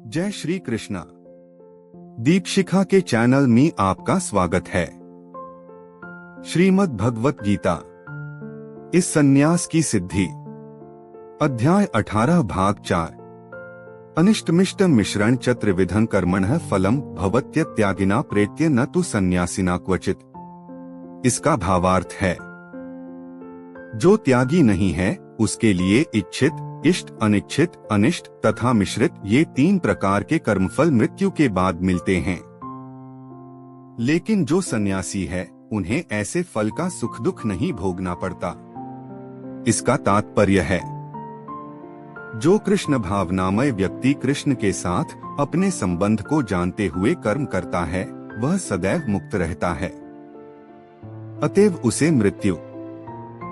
जय श्री कृष्णा। दीपशिखा के चैनल में आपका स्वागत है। श्रीमद् भगवत गीता इस संन्यास की सिद्धि, अध्याय 18 भाग 4। अनिष्टमिष्ट मिश्रण च त्रिविधं कर्मणः फलम भवत्यत्यागिना प्रेत्य न तु संन्यासिना क्वचित। इसका भावार्थ है, जो त्यागी नहीं है उसके लिए इच्छित, इष्ट, अनिच्छित, अनिष्ट तथा मिश्रित ये 3 प्रकार के कर्मफल मृत्यु के बाद मिलते हैं। लेकिन जो सन्यासी है उन्हें ऐसे फल का सुख दुख नहीं भोगना पड़ता। इसका तात्पर्य है, जो कृष्ण भावनामय व्यक्ति कृष्ण के साथ अपने संबंध को जानते हुए कर्म करता है वह सदैव मुक्त रहता है। अतएव उसे मृत्यु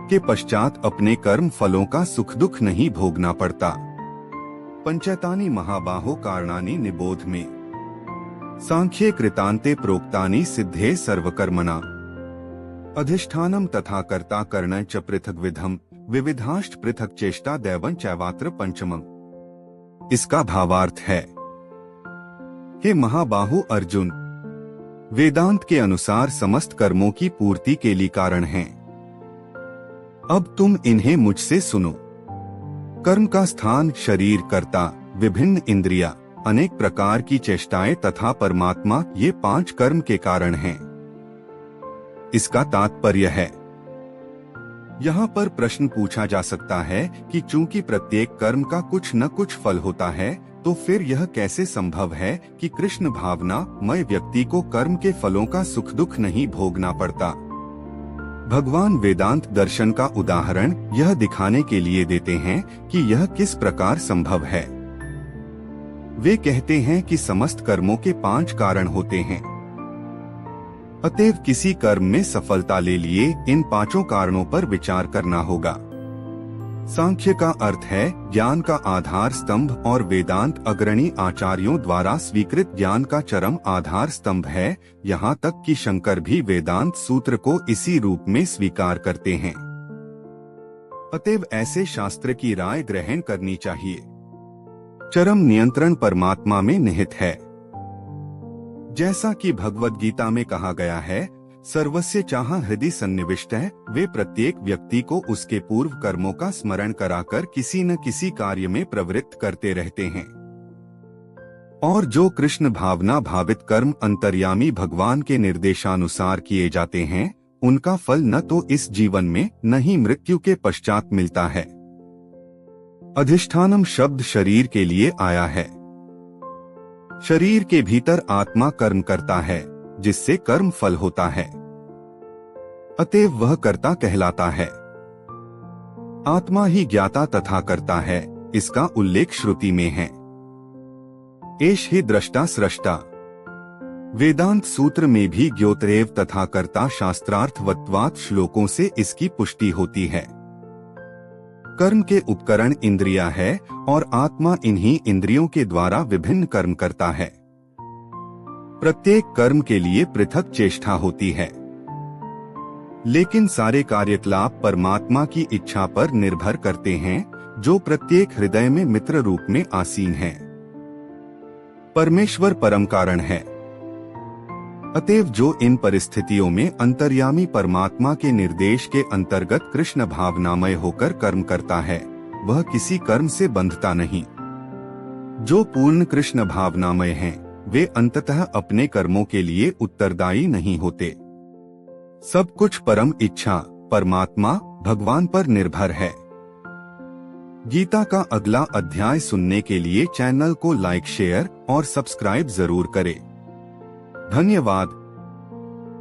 के पश्चात अपने कर्म फलों का सुख दुख नहीं भोगना पड़ता। पंचैतानि महाबाहो कारणानि निबोध में सांख्ये कृतान्ते प्रोक्तानि सिद्धे सर्वकर्मणा अधिष्ठानम तथा कर्ता कर्ण च पृथक विधम विविधाश्च पृथक चेष्टा दैवं चैवात्र पंचमम। इसका भावार्थ है, हे महाबाहु अर्जुन, वेदांत के अनुसार समस्त कर्मों की पूर्ति के लिए कारण हैं। अब तुम इन्हें मुझसे सुनो। कर्म का स्थान शरीर, कर्ता, विभिन्न इंद्रिया, अनेक प्रकार की चेष्टाएं तथा परमात्मा ये 5 कर्म के कारण हैं। इसका तात्पर्य है, यहाँ पर प्रश्न पूछा जा सकता है कि चूंकि प्रत्येक कर्म का कुछ न कुछ फल होता है तो फिर यह कैसे संभव है कि कृष्ण भावना मय व्यक्ति को कर्म के फलों का सुख दुख नहीं भोगना पड़ता। भगवान वेदांत दर्शन का उदाहरण यह दिखाने के लिए देते हैं कि यह किस प्रकार संभव है। वे कहते हैं कि समस्त कर्मों के 5 कारण होते हैं। अतएव किसी कर्म में सफलता ले लिए इन 5 कारणों पर विचार करना होगा। सांख्य का अर्थ है ज्ञान का आधार स्तंभ और वेदांत अग्रणी आचार्यों द्वारा स्वीकृत ज्ञान का चरम आधार स्तंभ है। यहाँ तक कि शंकर भी वेदांत सूत्र को इसी रूप में स्वीकार करते हैं। अतएव ऐसे शास्त्र की राय ग्रहण करनी चाहिए। चरम नियंत्रण परमात्मा में निहित है। जैसा कि भगवद गीता में कहा गया है, सर्वस्य चाहा हृदय सन्निविष्ट है। वे प्रत्येक व्यक्ति को उसके पूर्व कर्मों का स्मरण कराकर किसी न किसी कार्य में प्रवृत्त करते रहते हैं। और जो कृष्ण भावना भावित कर्म अंतर्यामी भगवान के निर्देशानुसार किए जाते हैं उनका फल न तो इस जीवन में न ही मृत्यु के पश्चात मिलता है। अधिष्ठानम शब्द शरीर के लिए आया है। शरीर के भीतर आत्मा कर्म करता है जिससे कर्म फल होता है। अतएव वह कर्ता कहलाता है। आत्मा ही ज्ञाता तथा कर्ता है, इसका उल्लेख श्रुति में है। एष ही दृष्टा स्रष्टा। वेदांत सूत्र में भी ज्योतिरेव तथा कर्ता शास्त्रार्थवत्वात् श्लोकों से इसकी पुष्टि होती है। कर्म के उपकरण इंद्रिया है और आत्मा इन्हीं इंद्रियों के द्वारा विभिन्न कर्म करता है। प्रत्येक कर्म के लिए पृथक चेष्टा होती है, लेकिन सारे कार्यकलाप परमात्मा की इच्छा पर निर्भर करते हैं जो प्रत्येक हृदय में मित्र रूप में आसीन है। परमेश्वर परम कारण है। अतएव जो इन परिस्थितियों में अंतर्यामी परमात्मा के निर्देश के अंतर्गत कृष्ण भावनामय होकर कर्म करता है वह किसी कर्म से बंधता नहीं। जो पूर्ण कृष्ण भावनामय हैं वे अंततः अपने कर्मों के लिए उत्तरदायी नहीं होते। सब कुछ परम इच्छा परमात्मा भगवान पर निर्भर है। गीता का अगला अध्याय सुनने के लिए चैनल को लाइक, शेयर और सब्सक्राइब जरूर करें। धन्यवाद।